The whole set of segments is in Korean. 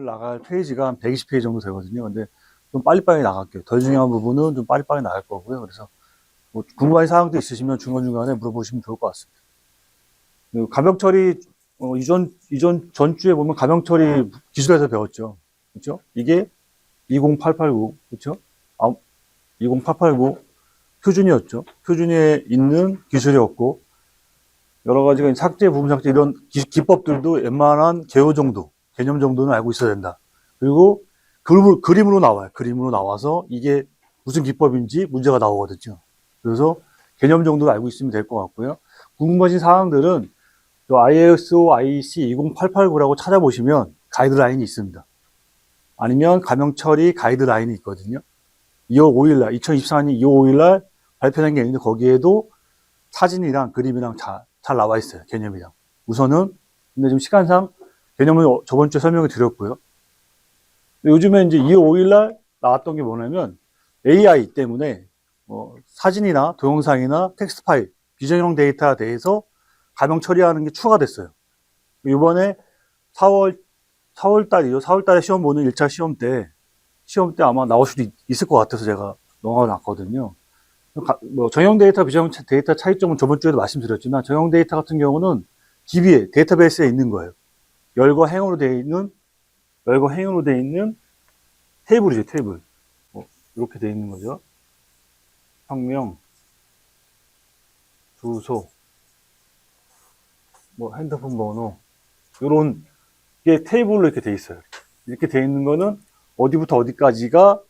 나갈 페이지가 한 120페이지 정도 되거든요. 근데 좀 빨리빨리 나갈게요. 덜 중요한 부분은 좀 빨리빨리 나갈 거고요. 그래서 뭐 궁금한 사항도 있으시면 중간중간에 물어보시면 좋을 것 같습니다. 그리고 가명 처리, 이전 전주에 보면 가명 처리 기술에서 배웠죠. 그렇죠? 이게 20889, 그렇죠? 20889 표준이었죠. 표준에 있는 기술이었고, 여러 가지가 삭제, 부분 삭제 이런 기법들도 웬만한 개념 정도는 알고 있어야 된다. 그리고 그림으로 나와요. 그림으로 나와서 이게 무슨 기법인지 문제가 나오거든요. 그래서 개념 정도는 알고 있으면 될 것 같고요. 궁금하신 사항들은 ISO IEC 20889라고 찾아보시면 가이드라인이 있습니다. 아니면 가명 처리 가이드라인이 있거든요. 2월 5일날, 2024년 2월 5일날 발표된 게 있는데 거기에도 사진이랑 그림이랑 잘 나와 있어요. 개념이랑. 우선은, 근데 지금 시간상 개념을 저번 주에 설명을 드렸고요. 요즘에 이제 2월 5일날 나왔던 게 뭐냐면 AI 때문에 사진이나 동영상이나 텍스트 파일, 비정형 데이터에 대해서 가명 처리하는 게 추가됐어요. 이번에 4월 달이죠. 4월 달에 시험 보는 1차 시험 때 아마 나올 수도 있을 것 같아서 제가 넣어놨거든요. 정형 데이터, 비정형 데이터 차이점은 저번 주에도 말씀드렸지만, 정형 데이터 같은 경우는 DB에, 데이터베이스에 있는 거예요. 열과 행으로 되어 있는 테이블이죠, 테이블. 이렇게 되어 있는 거죠. 성명, 주소, 핸드폰 번호, 요런 게 테이블로 이렇게 되어 있어요. 이렇게 되어 있는 거는 어디부터 어디까지가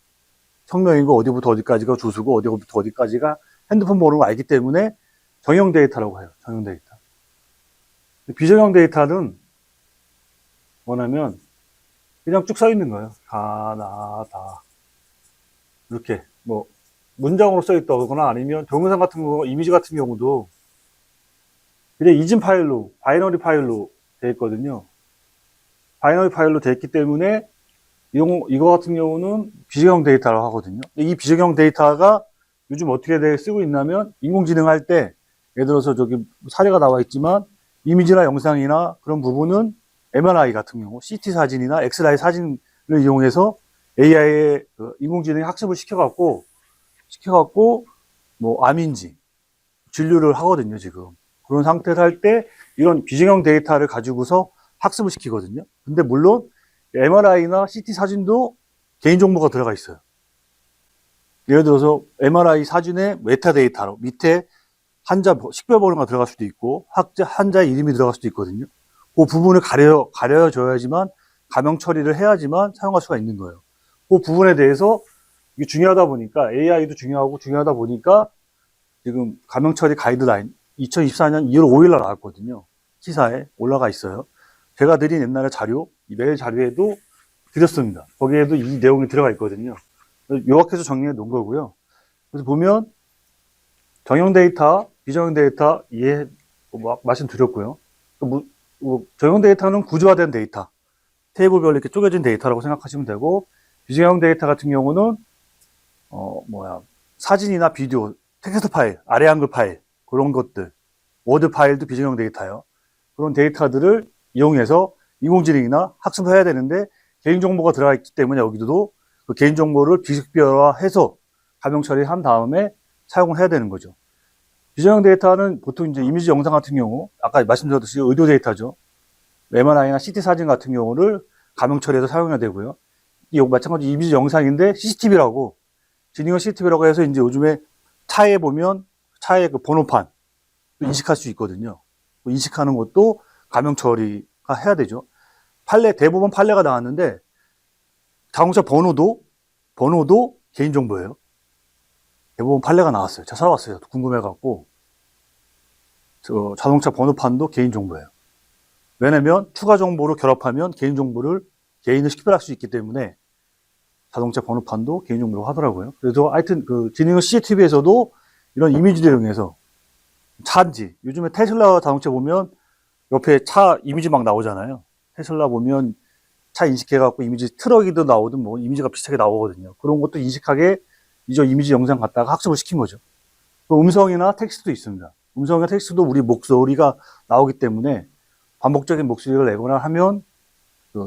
성명이고 어디부터 어디까지가 주소고 어디부터 어디까지가 핸드폰 번호를 알기 때문에 정형 데이터라고 해요. 정형 데이터. 비정형 데이터는 뭐냐면 그냥 쭉 써 있는 거예요. 가, 나, 다. 이렇게 문장으로 써 있다거나 아니면 동영상 같은 거, 이미지 같은 경우도 그냥 이진 파일로, 바이너리 파일로 되어 있거든요. 바이너리 파일로 되어 있기 때문에 이거 같은 경우는 비정형 데이터라고 하거든요. 이 비정형 데이터가 요즘 어떻게 쓰고 있냐면 인공지능 할 때 예를 들어서 저기 사례가 나와 있지만 이미지나 영상이나 그런 부분은 MRI 같은 경우 CT 사진이나 엑스라이 사진을 이용해서 AI의 인공지능이 학습을 시켜갖고 암인지 진료를 하거든요. 지금 그런 상태를 할 때 이런 비정형 데이터를 가지고서 학습을 시키거든요. 근데 물론 MRI나 CT 사진도 개인정보가 들어가 있어요. 예를 들어서 MRI 사진에 메타데이터로 밑에 환자 식별번호가 들어갈 수도 있고 환자의 이름이 들어갈 수도 있거든요. 그 부분을 가려줘야지만 가명 처리를 해야지만 사용할 수가 있는 거예요. 그 부분에 대해서 이게 중요하다 보니까 AI도 중요하다 보니까 지금 가명 처리 가이드라인 2024년 2월 5일 날 나왔거든요. 시사에 올라가 있어요. 제가 드린 옛날에 메일 자료에도 드렸습니다. 거기에도 이 내용이 들어가 있거든요. 요약해서 정리해 놓은 거고요. 그래서 보면 정형 데이터, 비정형 데이터 말씀드렸고요. 정형 데이터는 구조화된 데이터, 테이블별로 이렇게 쪼개진 데이터라고 생각하시면 되고, 비정형 데이터 같은 경우는 사진이나 비디오, 텍스트 파일, 아래 한글 파일 그런 것들, 워드 파일도 비정형 데이터예요. 그런 데이터들을 이용해서 인공지능이나 학습을 해야 되는데 개인정보가 들어가 있기 때문에 여기도 그 개인정보를 비식별화해서 가명 처리한 다음에 사용을 해야 되는 거죠. 비정형 데이터는 보통 이제 이미지 영상 같은 경우 아까 말씀드렸듯이 의료 데이터죠. MRI나 CT 사진 같은 경우를 가명 처리해서 사용해야 되고요. 이거 마찬가지 이미지 영상인데 CCTV라고 지능형 CCTV라고 해서 이제 요즘에 차에 보면 차의 그 번호판 인식할 수 있거든요. 인식하는 것도 가명 처리가 해야 되죠. 대부분 판례가 나왔는데 자동차 번호도 개인정보예요. 대부분 판례가 나왔어요. 제가 찾아봤어요. 궁금해갖고. 자동차 번호판도 개인정보예요. 왜냐면 추가 정보를 결합하면 개인을 식별할 수 있기 때문에 자동차 번호판도 개인정보라고 하더라고요. 그래서 하여튼 지능형 CCTV에서도 이런 이미지를 이용해서 차인지, 요즘에 테슬라 자동차 보면 옆에 차 이미지 막 나오잖아요. 테슬라 보면 차 인식해갖고 이미지 트럭이든 나오든 이미지가 비슷하게 나오거든요. 그런 것도 인식하게 이미지 영상 갖다가 학습을 시킨 거죠. 음성이나 텍스트도 있습니다. 음성이나 텍스트도 우리 목소리가 나오기 때문에 반복적인 목소리를 내거나 하면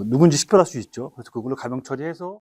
누군지 식별할 수 있죠. 그래서 그걸로 가명 처리해서